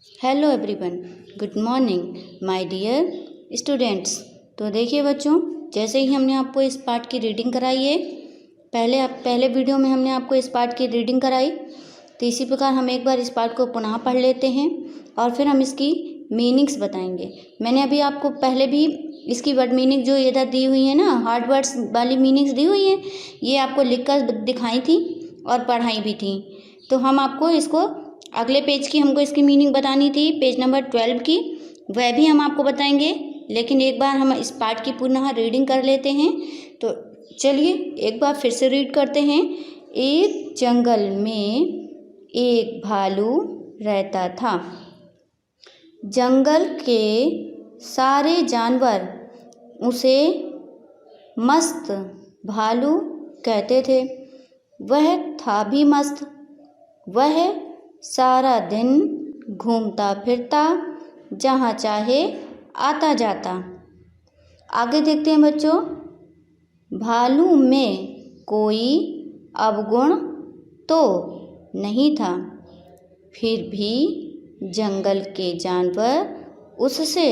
Hello everyone, good morning my dear students. तो देखिए बच्चों, जैसे ही हमने आपको इस पार्ट की रीडिंग कराई है, पहले वीडियो में हमने आपको इस पार्ट की रीडिंग कराई, तो इसी प्रकार हम एक बार इस पार्ट को पुनः पढ़ लेते हैं और फिर हम इसकी मीनिंग्स बताएंगे। मैंने अभी आपको पहले भी इसकी वर्ड मीनिंग जो इधर दी हुई है ना, हार्ड वर्ड्स वाली मीनिंग्स दी हुई हैं, ये आपको लिख कर दिखाई थी और पढ़ाई भी थी। तो हम आपको इसको अगले पेज की हमको इसकी मीनिंग बतानी थी, पेज नंबर 12 की, वह भी हम आपको बताएंगे। लेकिन एक बार हम इस पार्ट की पुनः रीडिंग कर लेते हैं। तो चलिए एक बार फिर से रीड करते हैं। एक जंगल में एक भालू रहता था। जंगल के सारे जानवर उसे मस्त भालू कहते थे। वह था भी मस्त। वह सारा दिन घूमता फिरता, जहाँ चाहे आता जाता। आगे देखते हैं बच्चों। भालू में कोई अवगुण तो नहीं था, फिर भी जंगल के जानवर उससे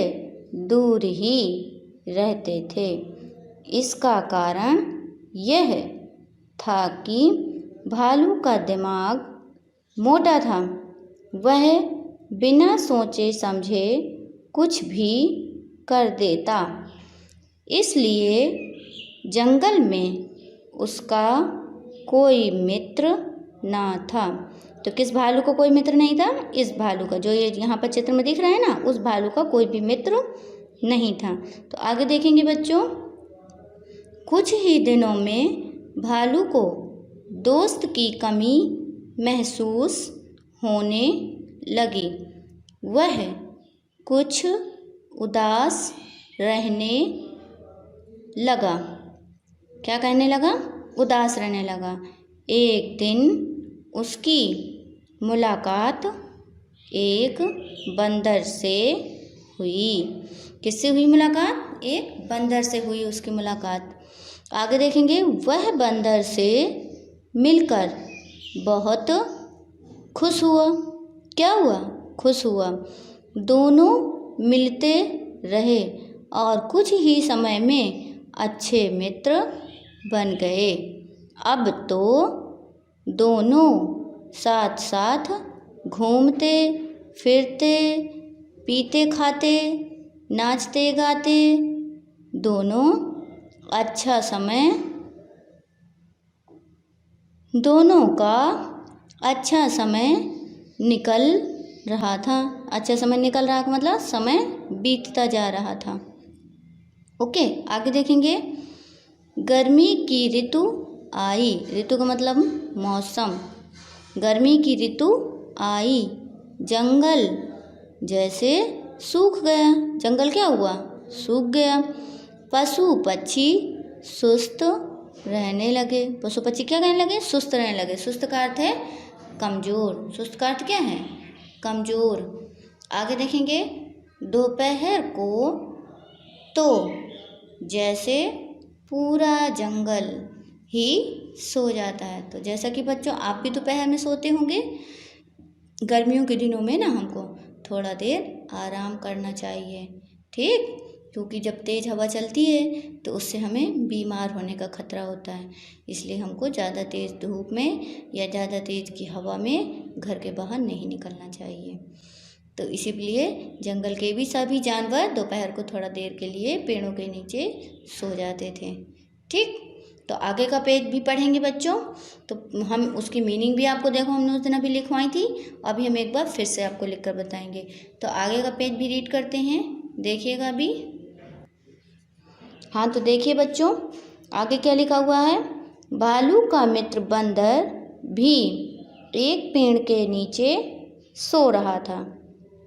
दूर ही रहते थे। इसका कारण यह था कि भालू का दिमाग मोटा था। वह बिना सोचे समझे कुछ भी कर देता, इसलिए जंगल में उसका कोई मित्र ना था। तो किस भालू को कोई मित्र नहीं था? इस भालू का, जो ये यहाँ पर चित्र में दिख रहा है ना, उस भालू का कोई भी मित्र नहीं था। तो आगे देखेंगे बच्चों। कुछ ही दिनों में भालू को दोस्त की कमी महसूस होने लगी। वह कुछ उदास रहने लगा। क्या कहने लगा? उदास रहने लगा। एक दिन उसकी मुलाकात एक बंदर से हुई। किससे हुई मुलाकात? एक बंदर से हुई उसकी मुलाकात। आगे देखेंगे। वह बंदर से मिलकर बहुत खुश हुआ। क्या हुआ? खुश हुआ। दोनों मिलते रहे और कुछ ही समय में अच्छे मित्र बन गए। अब तो दोनों साथ साथ घूमते फिरते, पीते खाते, नाचते गाते, दोनों का अच्छा समय निकल रहा था। अच्छा समय निकल रहा का मतलब समय बीतता जा रहा था। ओके, आगे देखेंगे। गर्मी की ऋतु आई। ऋतु का मतलब मौसम। गर्मी की ऋतु आई। जंगल जैसे सूख गया। जंगल क्या हुआ? सूख गया। पशु पक्षी सुस्त रहने लगे। पशु पक्षी क्या कहने लगे? सुस्त रहने लगे। सुस्त का अर्थ है कमज़ोर। सुस्त का अर्थ क्या है? कमज़ोर। आगे देखेंगे। दोपहर को तो जैसे पूरा जंगल ही सो जाता है। तो जैसा कि बच्चों आप भी दोपहर में सोते होंगे, गर्मियों के दिनों में ना हमको थोड़ा देर आराम करना चाहिए, ठीक? क्योंकि जब तेज़ हवा चलती है तो उससे हमें बीमार होने का खतरा होता है। इसलिए हमको ज़्यादा तेज़ धूप में या ज़्यादा तेज़ की हवा में घर के बाहर नहीं निकलना चाहिए। तो इसीलिए जंगल के भी सभी जानवर दोपहर को थोड़ा देर के लिए पेड़ों के नीचे सो जाते थे, ठीक? तो आगे का पेज भी पढ़ेंगे बच्चों। तो हम उसकी मीनिंग भी आपको देखो हमने उस दिन अभी लिखवाई थी, अभी हम एक बार फिर से आपको लिखकर बताएंगे। तो आगे का पेज भी रीड करते हैं, देखिएगा अभी। हाँ, तो देखिए बच्चों आगे क्या लिखा हुआ है। भालू का मित्र बंदर भी एक पेड़ के नीचे सो रहा था।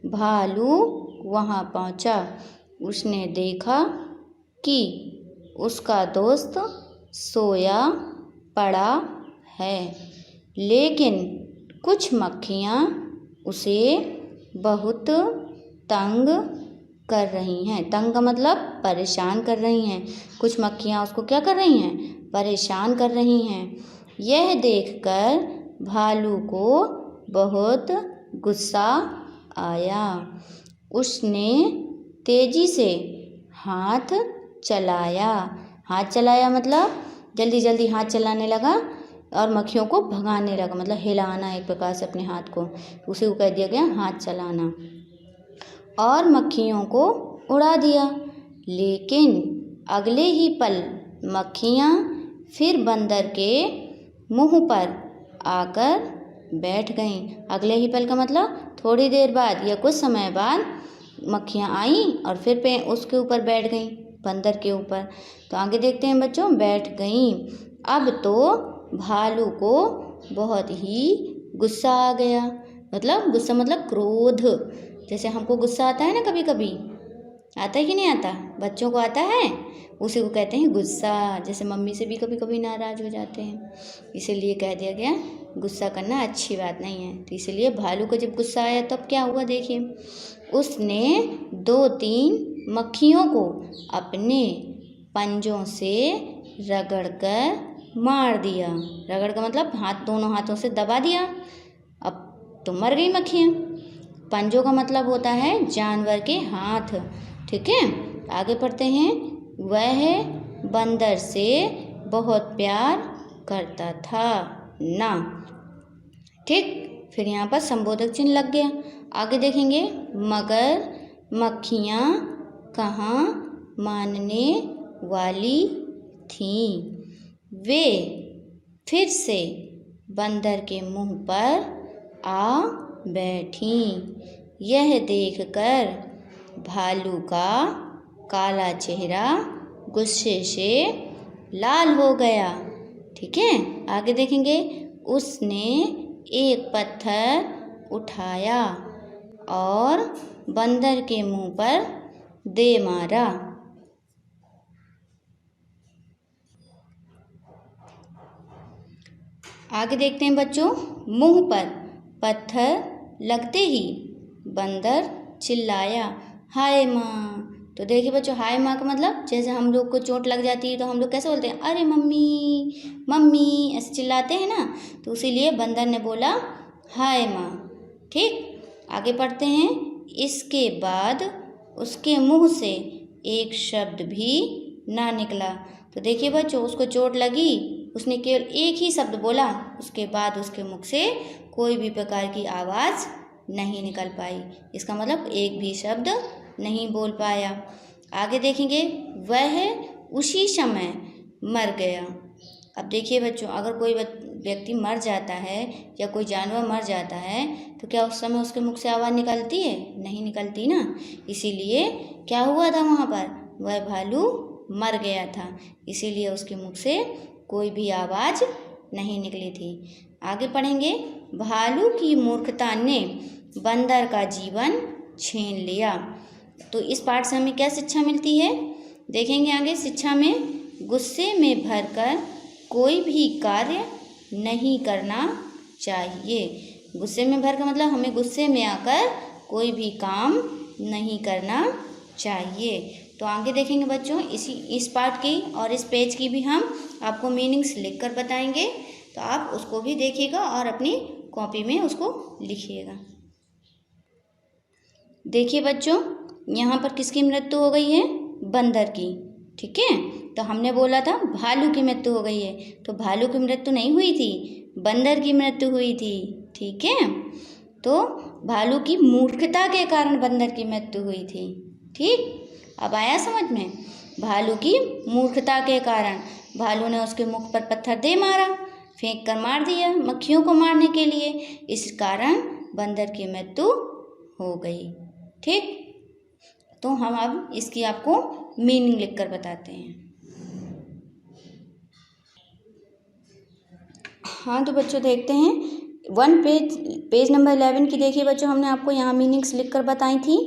भालू वहाँ पहुँचा। उसने देखा कि उसका दोस्त सोया पड़ा है, लेकिन कुछ मक्खियाँ उसे बहुत तंग कर रही हैं। तंग का मतलब परेशान कर रही हैं। कुछ मक्खियाँ उसको क्या कर रही हैं? परेशान कर रही हैं। यह देखकर भालू को बहुत गुस्सा आया। उसने तेजी से हाथ चलाया। हाथ चलाया मतलब जल्दी जल्दी हाथ चलाने लगा और मक्खियों को भगाने लगा, मतलब हिलाना एक प्रकार से अपने हाथ को, उसी को कह दिया गया हाथ चलाना। और मक्खियों को उड़ा दिया। लेकिन अगले ही पल मक्खियाँ फिर बंदर के मुंह पर आकर बैठ गईं। अगले ही पल का मतलब थोड़ी देर बाद या कुछ समय बाद मक्खियाँ आईं और फिर उसके ऊपर बैठ गईं, बंदर के ऊपर। तो आगे देखते हैं बच्चों, बैठ गईं। अब तो भालू को बहुत ही गुस्सा आ गया। मतलब गुस्सा मतलब क्रोध। जैसे हमको गुस्सा आता है ना, कभी कभी आता है कि नहीं आता, बच्चों को आता है, उसी को कहते हैं गुस्सा। जैसे मम्मी से भी कभी कभी नाराज़ हो जाते हैं, इसीलिए कह दिया गया गुस्सा करना अच्छी बात नहीं है। तो इसलिए भालू को जब गुस्सा आया तब क्या हुआ, देखिए, उसने 2-3 मक्खियों को अपने पंजों से रगड़कर मार दिया। रगड़ का मतलब दोनों हाथों से दबा दिया। अब तो मर गई मक्खियाँ। पंजों का मतलब होता है जानवर के हाथ। ठीक है, आगे पढ़ते हैं। वह बंदर से बहुत प्यार करता था ना। ठीक, फिर यहाँ पर संबोधक चिन्ह लग गया। आगे देखेंगे, मगर मक्खियाँ कहाँ मानने वाली थीं। वे फिर से बंदर के मुंह पर आ बैठीं। यह देखकर भालू का काला चेहरा गुस्से से लाल हो गया। ठीक है, आगे देखेंगे। उसने एक पत्थर उठाया और बंदर के मुंह पर दे मारा। आगे देखते हैं बच्चों, मुंह पर पत्थर लगते ही बंदर चिल्लाया, हाय माँ। तो देखिए बच्चों, हाय माँ का मतलब जैसे हम लोग को चोट लग जाती है तो हम लोग कैसे बोलते हैं, अरे मम्मी मम्मी, ऐसे चिल्लाते हैं ना। तो इसीलिए बंदर ने बोला हाय माँ। ठीक, आगे पढ़ते हैं। इसके बाद उसके मुंह से एक शब्द भी ना निकला। तो देखिए बच्चों, उसको चोट लगी, उसने केवल एक ही शब्द बोला, उसके बाद उसके मुख से कोई भी प्रकार की आवाज़ नहीं निकल पाई। इसका मतलब एक भी शब्द नहीं बोल पाया। आगे देखेंगे, वह उसी समय मर गया। अब देखिए बच्चों, अगर कोई व्यक्ति मर जाता है या कोई जानवर मर जाता है तो क्या उस समय उसके मुख से आवाज़ निकलती है? नहीं निकलती ना। इसीलिए क्या हुआ था वहाँ पर, वह भालू मर गया था, इसीलिए उसके मुख से कोई भी आवाज़ नहीं निकली थी। आगे पढ़ेंगे, भालू की मूर्खता ने बंदर का जीवन छीन लिया। तो इस पाठ से हमें क्या शिक्षा मिलती है, देखेंगे आगे। शिक्षा में गुस्से में भरकर कोई भी कार्य नहीं करना चाहिए। गुस्से में भरकर मतलब हमें गुस्से में आकर कोई भी काम नहीं करना चाहिए। तो आगे देखेंगे बच्चों, इस पाठ की और इस पेज की भी हम आपको मीनिंग्स लिख कर बताएंगे, तो आप उसको भी देखिएगा और अपनी कॉपी में उसको लिखिएगा। देखिए बच्चों, यहाँ पर किसकी मृत्यु हो गई है, बंदर की। ठीक है, तो हमने बोला था भालू की मृत्यु हो गई है, तो भालू की मृत्यु नहीं हुई थी, बंदर की मृत्यु हुई थी। ठीक है, तो भालू की मूर्खता के कारण बंदर की मृत्यु हुई थी। ठीक, अब आया समझ में, भालू की मूर्खता के कारण भालू ने उसके मुख पर पत्थर दे मारा, फेंक कर मार दिया मक्खियों को मारने के लिए, इस कारण बंदर की मृत्यु हो गई। ठीक, तो हम अब इसकी आपको मीनिंग लिखकर बताते हैं। हाँ तो बच्चों देखते हैं, पेज नंबर 11 की देखिए बच्चों, हमने आपको यहाँ मीनिंग्स लिखकर बताई थी।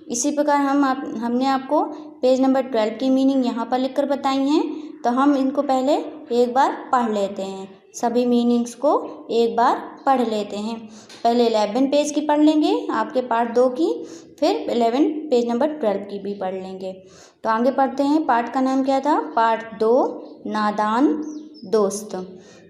इसी प्रकार हमने आपको पेज नंबर 12 की मीनिंग यहाँ पर लिखकर बताई हैं। तो हम इनको पहले एक बार पढ़ लेते हैं, सभी मीनिंग्स को एक बार पढ़ लेते हैं। पहले 11 पेज की पढ़ लेंगे, आपके पार्ट 2 की, फिर 11 पेज नंबर 12 की भी पढ़ लेंगे। तो आगे पढ़ते हैं। पाठ का नाम क्या था, पार्ट 2, नादान दोस्त।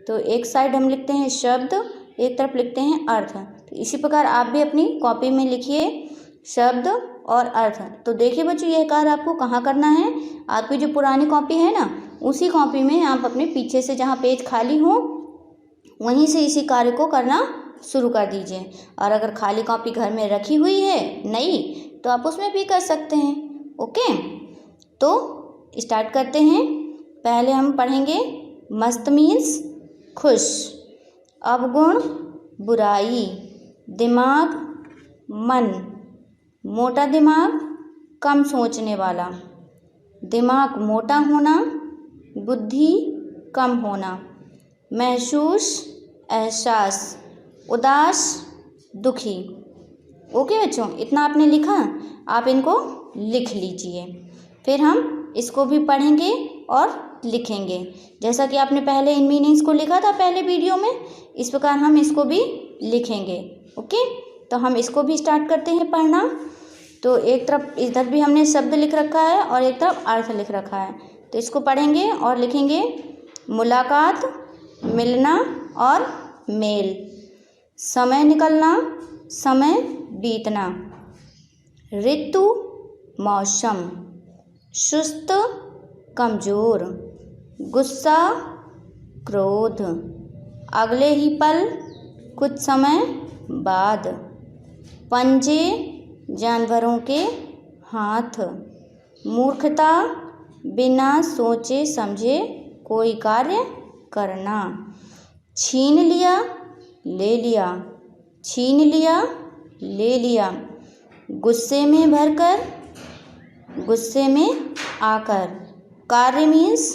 तो एक साइड हम लिखते हैं शब्द, एक तरफ लिखते हैं अर्थ। तो इसी प्रकार आप भी अपनी कॉपी में लिखिए शब्द और अर्थ। तो देखिए बच्चों, यह कार्य आपको कहाँ करना है, आपकी जो पुरानी कॉपी है ना, उसी कॉपी में आप अपने पीछे से जहाँ पेज खाली हो वहीं से इसी कार्य को करना शुरू कर दीजिए। और अगर खाली कॉपी घर में रखी हुई है नई, तो आप उसमें भी कर सकते हैं। ओके, तो स्टार्ट करते हैं। पहले हम पढ़ेंगे मस्त मीन्स खुश, अवगुण बुराई, दिमाग मन, मोटा दिमाग कम सोचने वाला, दिमाग मोटा होना, बुद्धि कम होना, महसूस एहसास, उदास दुखी। ओके बच्चों, इतना आपने लिखा, आप इनको लिख लीजिए। फिर हम इसको भी पढ़ेंगे और लिखेंगे। जैसा कि आपने पहले इन मीनिंग्स को लिखा था पहले वीडियो में, इस प्रकार हम इसको भी लिखेंगे। ओके, तो हम इसको भी स्टार्ट करते हैं पढ़ना। तो एक तरफ इधर भी हमने शब्द लिख रखा है और एक तरफ अर्थ लिख रखा है, तो इसको पढ़ेंगे और लिखेंगे। मुलाकात, मिलना और मेल, समय निकलना, समय बीतना, ऋतु मौसम, सुस्त कमजोर, गुस्सा क्रोध, अगले ही पल कुछ समय बाद, पंजे जानवरों के हाथ, मूर्खता बिना सोचे समझे कोई कार्य करना, छीन लिया ले लिया, छीन लिया ले लिया, गुस्से में भरकर गुस्से में आकर, कार्य मीन्स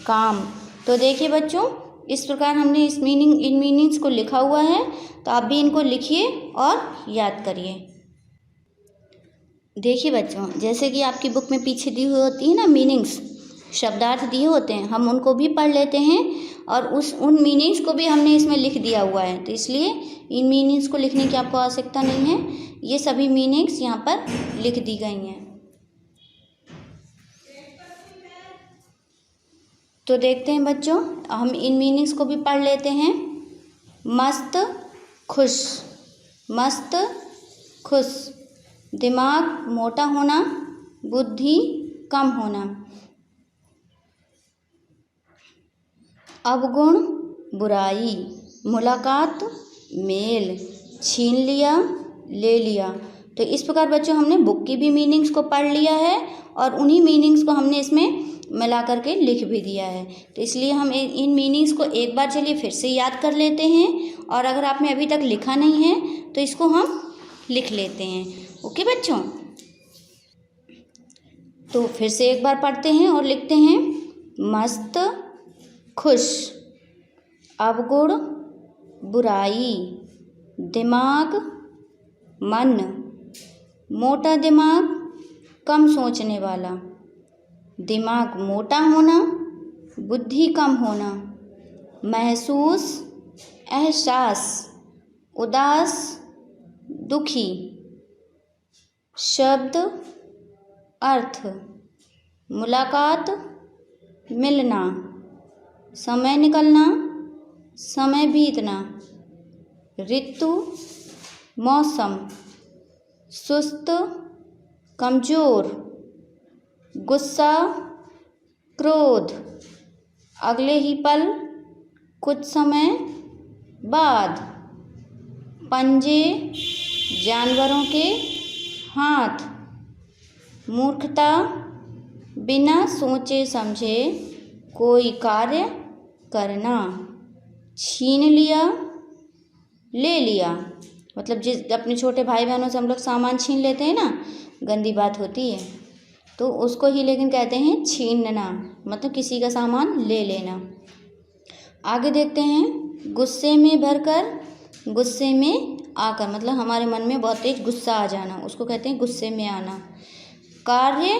काम। तो देखिए बच्चों, इस प्रकार हमने इन मीनिंग्स को लिखा हुआ है, तो आप भी इनको लिखिए और याद करिए। देखिए बच्चों, जैसे कि आपकी बुक में पीछे दी हुई होती है ना मीनिंग्स, शब्दार्थ दिए होते हैं, हम उनको भी पढ़ लेते हैं और उन मीनिंग्स को भी हमने इसमें लिख दिया हुआ है। तो इसलिए इन मीनिंग्स को लिखने की आपको आवश्यकता नहीं है, ये सभी मीनिंग्स यहाँ पर लिख दी गई हैं। तो देखते हैं बच्चों, हम इन मीनिंग्स को भी पढ़ लेते हैं। मस्त खुश, मस्त खुश, दिमाग मोटा होना, बुद्धि कम होना, अवगुण बुराई, मुलाकात मेल, छीन लिया ले लिया। तो इस प्रकार बच्चों हमने बुक की भी मीनिंग्स को पढ़ लिया है और उन्हीं मीनिंग्स को हमने इसमें मिला करके लिख भी दिया है। तो इसलिए हम इन मीनिंग्स को एक बार चलिए फिर से याद कर लेते हैं, और अगर आपने अभी तक लिखा नहीं है तो इसको हम लिख लेते हैं। ओके बच्चों, तो फिर से एक बार पढ़ते हैं और लिखते हैं। मस्त खुश, अवगुण बुराई, दिमाग मन, मोटा दिमाग कम सोचने वाला, दिमाग मोटा होना, बुद्धि कम होना, महसूस एहसास, उदास दुखी, शब्द अर्थ, मुलाकात मिलना, समय निकलना, समय बीतना, ऋतु मौसम, सुस्त कमजोर, गुस्सा क्रोध, अगले ही पल कुछ समय बाद, पंजे जानवरों के हाथ, मूर्खता बिना सोचे समझे कोई कार्य करना, छीन लिया ले लिया। मतलब जिस अपने छोटे भाई बहनों से हम लोग सामान छीन लेते हैं ना, गंदी बात होती है, तो उसको ही लेकिन कहते हैं छीनना, मतलब किसी का सामान ले लेना। आगे देखते हैं। गुस्से में भरकर गुस्से में आकर, मतलब हमारे मन में बहुत तेज गुस्सा आ जाना, उसको कहते हैं गुस्से में आना। कार्य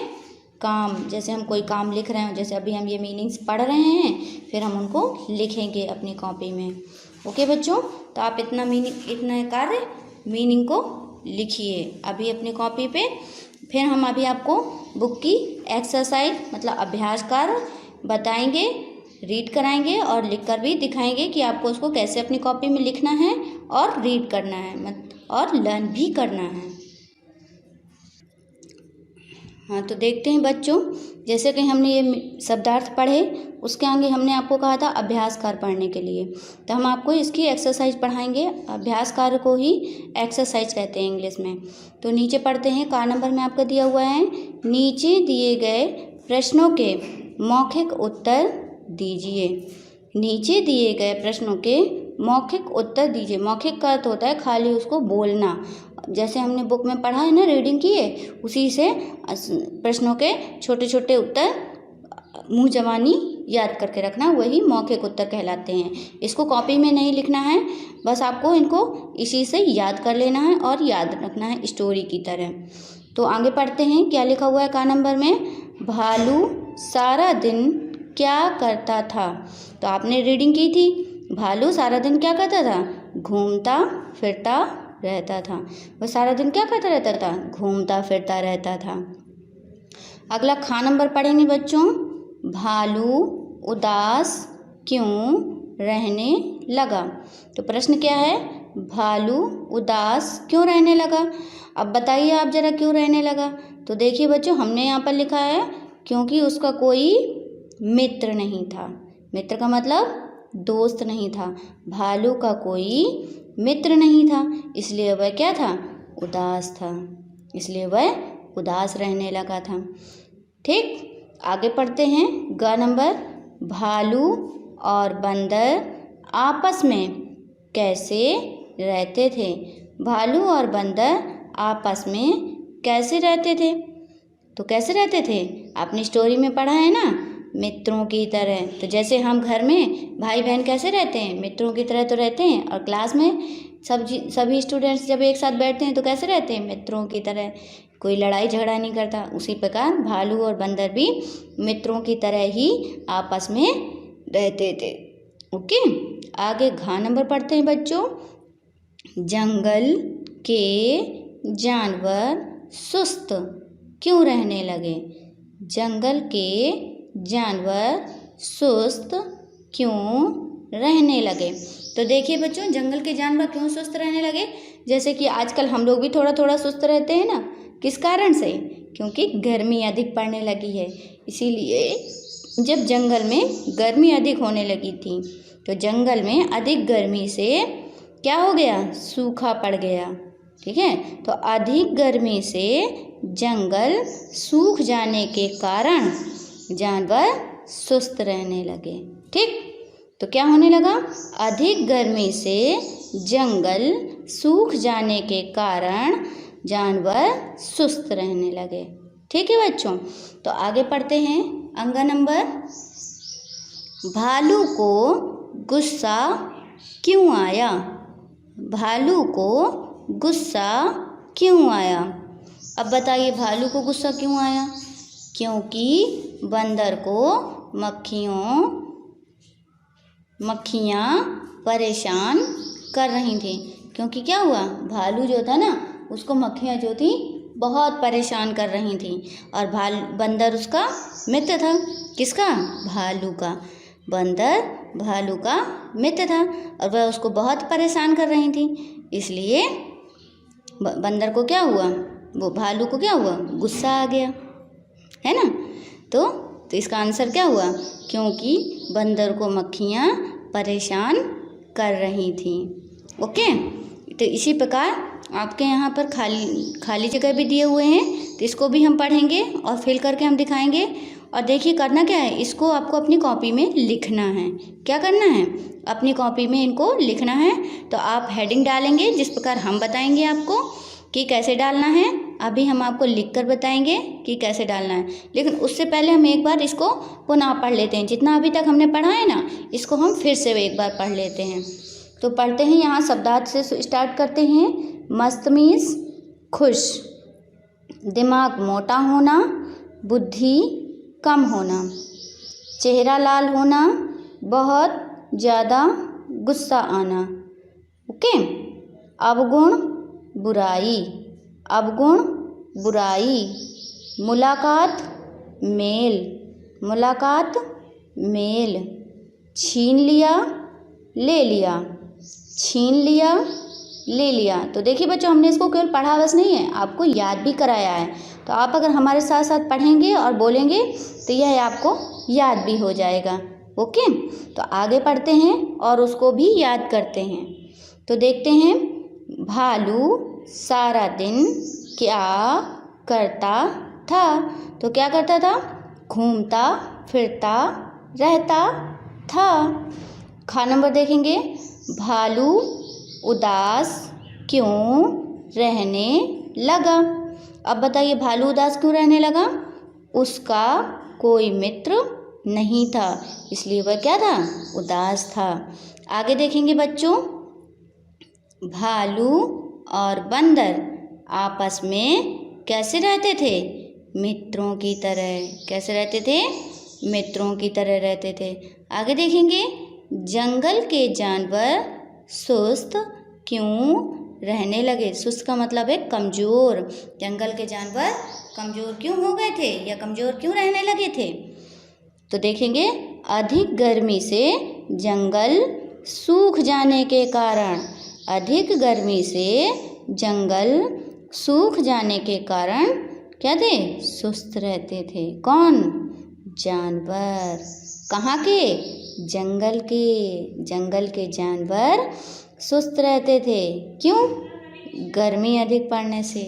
काम, जैसे हम कोई काम लिख रहे हैं, जैसे अभी हम ये मीनिंग्स पढ़ रहे हैं, फिर हम उनको लिखेंगे अपनी कॉपी में। ओके बच्चों, तो आप इतना कार्य मीनिंग को लिखिए अभी अपनी कॉपी पे। फिर हम अभी आपको बुक की एक्सरसाइज मतलब अभ्यास कार्य बताएंगे, रीड कराएंगे और लिखकर भी दिखाएंगे कि आपको उसको कैसे अपनी कॉपी में लिखना है और रीड करना है और लर्न भी करना है। हाँ, तो देखते हैं बच्चों, जैसे कि हमने ये शब्दार्थ पढ़े, उसके आगे हमने आपको कहा था अभ्यास कार्य पढ़ने के लिए, तो हम आपको इसकी एक्सरसाइज पढ़ाएंगे। अभ्यास कार्य को ही एक्सरसाइज कहते हैं इंग्लिश में। तो नीचे पढ़ते हैं, का नंबर में आपका दिया हुआ है, नीचे दिए गए प्रश्नों के मौखिक उत्तर दीजिए। नीचे दिए गए प्रश्नों के मौखिक उत्तर दीजिए। मौखिक का अर्थ होता है खाली उसको बोलना, जैसे हमने बुक में पढ़ा है ना, रीडिंग की है, उसी से प्रश्नों के छोटे छोटे उत्तर मुँह जबानी याद करके रखना, वही मौखिक उत्तर कहलाते हैं। इसको कॉपी में नहीं लिखना है, बस आपको इनको इसी से याद कर लेना है और याद रखना है स्टोरी की तरह। तो आगे पढ़ते हैं, क्या लिखा हुआ है का नंबर में, भालू सारा दिन क्या करता था। तो आपने रीडिंग की थी, भालू सारा दिन क्या करता था, घूमता फिरता रहता था। वह सारा दिन क्या करता रहता था, घूमता फिरता रहता था। अगला खा नंबर पढ़ेंगे बच्चों, भालू उदास क्यों रहने लगा। तो प्रश्न क्या है, भालू उदास क्यों रहने लगा। अब बताइए आप जरा क्यों रहने लगा। तो देखिए बच्चों, हमने यहाँ पर लिखा है क्योंकि उसका कोई मित्र नहीं था। मित्र का मतलब दोस्त नहीं था। भालू का कोई मित्र नहीं था, इसलिए वह क्या था, उदास था, इसलिए वह उदास रहने लगा था। ठीक, आगे पढ़ते हैं, ग नंबर, भालू और बंदर आपस में कैसे रहते थे। भालू और बंदर आपस में कैसे रहते थे। तो कैसे रहते थे, आपने स्टोरी में पढ़ा है ना, मित्रों की तरह। तो जैसे हम घर में भाई बहन कैसे रहते हैं, मित्रों की तरह तो रहते हैं, और क्लास में सभी स्टूडेंट्स जब एक साथ बैठते हैं तो कैसे रहते हैं, मित्रों की तरह, कोई लड़ाई झगड़ा नहीं करता। उसी प्रकार भालू और बंदर भी मित्रों की तरह ही आपस में रहते थे। ओके, आगे घ नंबर पढ़ते हैं बच्चों, जंगल के जानवर सुस्त क्यों रहने लगे। जंगल के जानवर सुस्त क्यों रहने लगे। तो देखिए बच्चों, जंगल के जानवर क्यों सुस्त रहने लगे, जैसे कि आजकल हम लोग भी थोड़ा थोड़ा सुस्त रहते हैं ना, किस कारण से, क्योंकि गर्मी अधिक पड़ने लगी है। इसीलिए जब जंगल में गर्मी अधिक होने लगी थी, तो जंगल में अधिक गर्मी से क्या हो गया, सूखा पड़ गया। ठीक है, तो अधिक गर्मी से जंगल सूख जाने के कारण जानवर सुस्त रहने लगे। ठीक, तो क्या होने लगा, अधिक गर्मी से जंगल सूख जाने के कारण जानवर सुस्त रहने लगे। ठीक है बच्चों, तो आगे पढ़ते हैं, अंग नंबर, भालू को गुस्सा क्यों आया। भालू को गुस्सा क्यों आया। अब बताइए भालू को गुस्सा क्यों आया, क्योंकि बंदर को मक्खियाँ परेशान कर रही थी। क्योंकि क्या हुआ, भालू जो था ना, उसको मक्खियाँ जो थी बहुत परेशान कर रही थी, और बंदर उसका मित्र था। किसका, भालू का। बंदर भालू का मित्र था और वह उसको बहुत परेशान कर रही थी, इसलिए बंदर को क्या हुआ, वो भालू को क्या हुआ, गुस्सा आ गया, है ना। तो इसका आंसर क्या हुआ, क्योंकि बंदर को मक्खियाँ परेशान कर रही थी। ओके, तो इसी प्रकार आपके यहाँ पर खाली जगह भी दिए हुए हैं, तो इसको भी हम पढ़ेंगे और फिल करके हम दिखाएंगे। और देखिए करना क्या है, इसको आपको अपनी कॉपी में लिखना है। क्या करना है, अपनी कॉपी में इनको लिखना है। तो आप हेडिंग डालेंगे जिस प्रकार हम बताएंगे आपको कि कैसे डालना है। अभी हम आपको लिखकर बताएंगे कि कैसे डालना है, लेकिन उससे पहले हम एक बार इसको पुनः पढ़ लेते हैं। जितना अभी तक हमने पढ़ा है ना, इसको हम फिर से एक बार पढ़ लेते हैं। तो पढ़ते हैं, यहाँ शब्दार्थ से स्टार्ट करते हैं। मस्तमीज खुश, दिमाग मोटा होना, बुद्धि कम होना, चेहरा लाल होना, बहुत ज़्यादा गुस्सा आना। ओके, अवगुण बुराई, अवगुण बुराई, मुलाकात मेल, मुलाकात मेल, छीन लिया, ले लिया, छीन लिया, ले लिया। तो देखिए बच्चों, हमने इसको केवल पढ़ा बस नहीं है, आपको याद भी कराया है। तो आप अगर हमारे साथ साथ पढ़ेंगे और बोलेंगे तो यह आपको याद भी हो जाएगा। ओके, तो आगे पढ़ते हैं और उसको भी याद करते हैं। तो देखते हैं, भालू सारा दिन क्या करता था? तो क्या करता था? घूमता फिरता रहता था। खा नंबर देखेंगे, भालू उदास क्यों रहने लगा? अब बताइए, भालू उदास क्यों रहने लगा? उसका कोई मित्र नहीं था, इसलिए वह क्या था? उदास था। आगे देखेंगे बच्चों, भालू और बंदर आपस में कैसे रहते थे? मित्रों की तरह। कैसे रहते थे? मित्रों की तरह रहते थे। आगे देखेंगे, जंगल के जानवर सुस्त क्यों रहने लगे? सुस्त का मतलब है कमज़ोर। जंगल के जानवर कमज़ोर क्यों हो गए थे या कमज़ोर क्यों रहने लगे थे? तो देखेंगे, अधिक गर्मी से जंगल सूख जाने के कारण। अधिक गर्मी से जंगल सूख जाने के कारण क्या थे? सुस्त रहते थे। कौन? जानवर। कहाँ के? जंगल के। जंगल के जानवर सुस्त रहते थे। क्यों? गर्मी अधिक पड़ने से।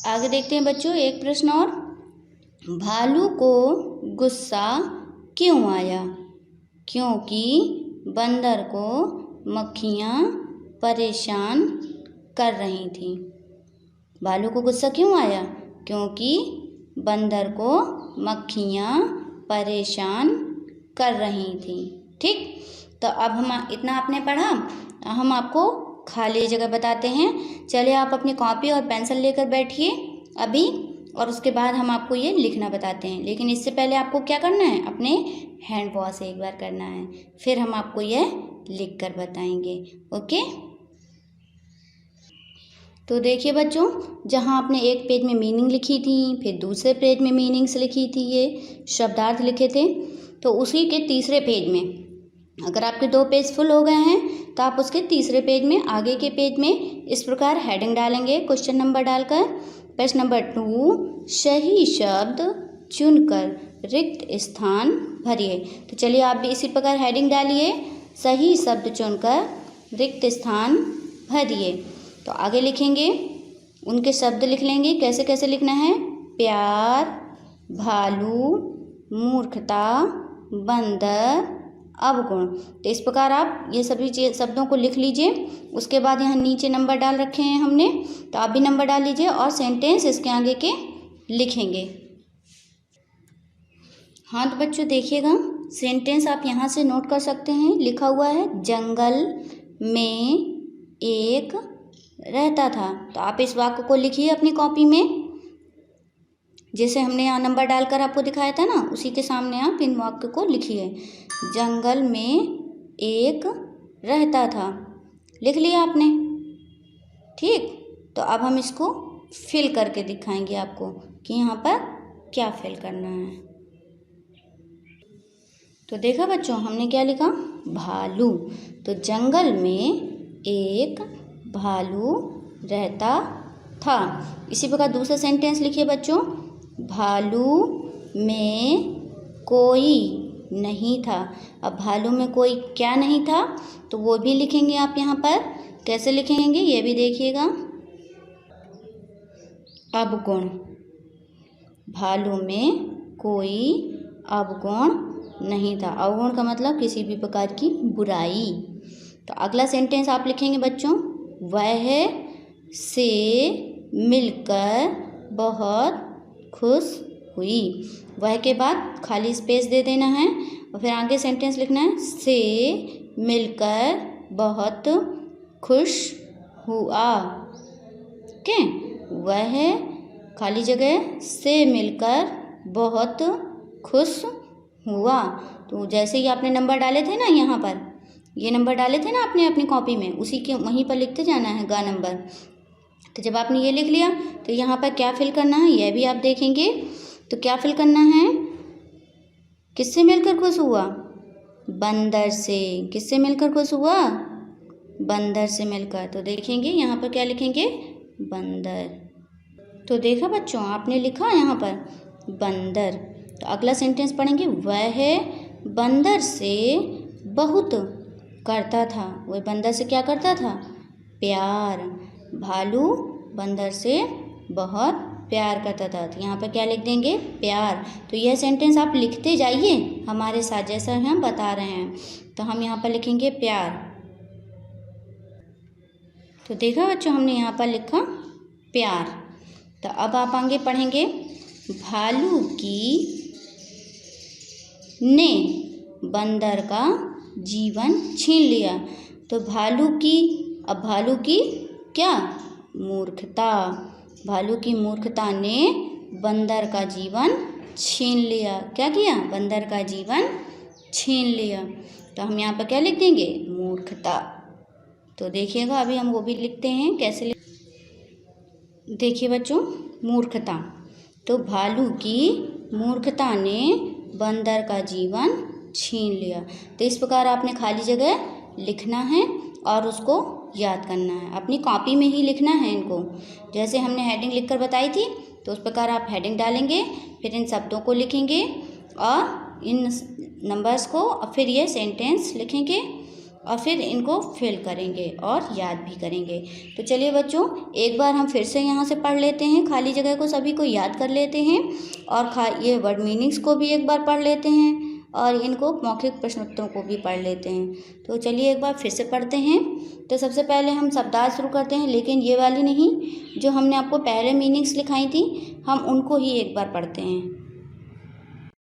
आगे देखते हैं बच्चों, एक प्रश्न और, भालू को गुस्सा क्यों आया? क्योंकि बंदर को मक्खियाँ परेशान कर रही थीं। भालू को गुस्सा क्यों आया? क्योंकि बंदर को मक्खियाँ परेशान कर रही थीं। ठीक, तो अब हम इतना आपने पढ़ा, हम आपको खाली जगह बताते हैं। चलिए आप अपनी कॉपी और पेंसिल लेकर बैठिए अभी, और उसके बाद हम आपको ये लिखना बताते हैं। लेकिन इससे पहले आपको क्या करना है? अपने हैंड वॉश एक बार करना है, फिर हम आपको यह लिख कर बताएंगे। ओके, तो देखिए बच्चों, जहाँ आपने एक पेज में मीनिंग लिखी थी, फिर दूसरे पेज में मीनिंग्स लिखी थी, ये शब्दार्थ लिखे थे, तो उसी के तीसरे पेज में अगर आपके 2 पेज फुल हो गए हैं तो आप उसके तीसरे पेज में, आगे के पेज में इस प्रकार हेडिंग डालेंगे क्वेश्चन नंबर डालकर। प्रश्न नंबर 2, सही शब्द चुनकर रिक्त स्थान भरिए। तो चलिए आप भी इसी प्रकार हेडिंग डालिए, सही शब्द चुनकर रिक्त स्थान भरिए। तो आगे लिखेंगे, उनके शब्द लिख लेंगे। कैसे कैसे लिखना है? प्यार, भालू, मूर्खता, बंदर, अवगुण। तो इस प्रकार आप ये सभी शब्दों को लिख लीजिए। उसके बाद यहाँ नीचे नंबर डाल रखे हैं हमने, तो आप भी नंबर डाल लीजिए और सेंटेंस इसके आगे के लिखेंगे। हाँ तो बच्चों देखिएगा, सेंटेंस आप यहाँ से नोट कर सकते हैं। लिखा हुआ है, जंगल में एक रहता था। तो आप इस वाक्य को लिखिए अपनी कॉपी में, जैसे हमने यहाँ नंबर डालकर आपको दिखाया था ना, उसी के सामने आप इन वाक्य को लिखिए। जंगल में एक रहता था, लिख लिया आपने? ठीक, तो अब हम इसको फिल करके दिखाएंगे आपको कि यहाँ पर क्या फिल करना है। तो देखा बच्चों, हमने क्या लिखा? भालू। तो जंगल में एक भालू रहता था। इसी प्रकार दूसरा सेंटेंस लिखिए बच्चों, भालू में कोई नहीं था। अब भालू में कोई क्या नहीं था, तो वो भी लिखेंगे आप यहाँ पर। कैसे लिखेंगे ये भी देखिएगा। अवगुण, भालू में कोई अवगुण नहीं था। अवगुण का मतलब किसी भी प्रकार की बुराई। तो अगला सेंटेंस आप लिखेंगे बच्चों, वह से मिलकर बहुत खुश हुई। वह के बाद खाली स्पेस दे देना है और फिर आगे सेंटेंस लिखना है, से मिलकर बहुत खुश हुआ। ओके, वह खाली जगह से मिलकर बहुत खुश हुआ। तो जैसे ही आपने नंबर डाले थे ना, यहाँ पर ये नंबर डाले थे ना आपने अपनी कॉपी में, उसी के वहीं पर लिखते जाना है गा नंबर। तो जब आपने ये लिख लिया तो यहाँ पर क्या फिल करना है यह भी आप देखेंगे। तो क्या फिल करना है? किससे मिलकर खुश हुआ? बंदर से। किससे मिलकर खुश हुआ? बंदर से मिलकर। तो देखेंगे यहाँ पर क्या लिखेंगे? बंदर। तो देखा बच्चों, आपने लिखा यहाँ पर बंदर। तो अगला सेंटेंस पढ़ेंगे, वह बंदर से बहुत करता था। वह बंदर से क्या करता था? प्यार। भालू बंदर से बहुत प्यार करता था। तो यहाँ पर क्या लिख देंगे? प्यार। तो यह सेंटेंस आप लिखते जाइए हमारे साथ, जैसा हम बता रहे हैं। तो हम यहाँ पर लिखेंगे प्यार। तो देखा बच्चों, हमने यहाँ पर लिखा प्यार। तो अब आप आगे पढ़ेंगे, भालू की ने बंदर का जीवन छीन लिया। तो भालू की, अब भालू की क्या? मूर्खता। भालू की मूर्खता ने बंदर का जीवन छीन लिया। क्या किया? बंदर का जीवन छीन लिया। तो हम यहाँ पर क्या लिख देंगे? मूर्खता। तो देखिएगा, अभी हम वो भी लिखते हैं कैसे देखिए बच्चों, मूर्खता। तो भालू की मूर्खता ने बंदर का जीवन छीन लिया। तो इस प्रकार आपने खाली जगह लिखना है और उसको याद करना है। अपनी कॉपी में ही लिखना है इनको। जैसे हमने हेडिंग लिखकर बताई थी, तो उस प्रकार आप हेडिंग डालेंगे, फिर इन शब्दों को लिखेंगे और इन नंबर्स को, और फिर ये सेंटेंस लिखेंगे और फिर इनको फिल करेंगे और याद भी करेंगे। तो चलिए बच्चों, एक बार हम फिर से यहाँ से पढ़ लेते हैं, खाली जगह को सभी को याद कर लेते हैं और ये वर्ड मीनिंग्स को भी एक बार पढ़ लेते हैं और इनको मौखिक प्रश्नोत्तरों को भी पढ़ लेते हैं। तो चलिए एक बार फिर से पढ़ते हैं। तो सबसे पहले हम शब्दार्थ शुरू करते हैं, लेकिन ये वाली नहीं, जो हमने आपको पहले मीनिंग्स लिखाई थी, हम उनको ही एक बार पढ़ते हैं।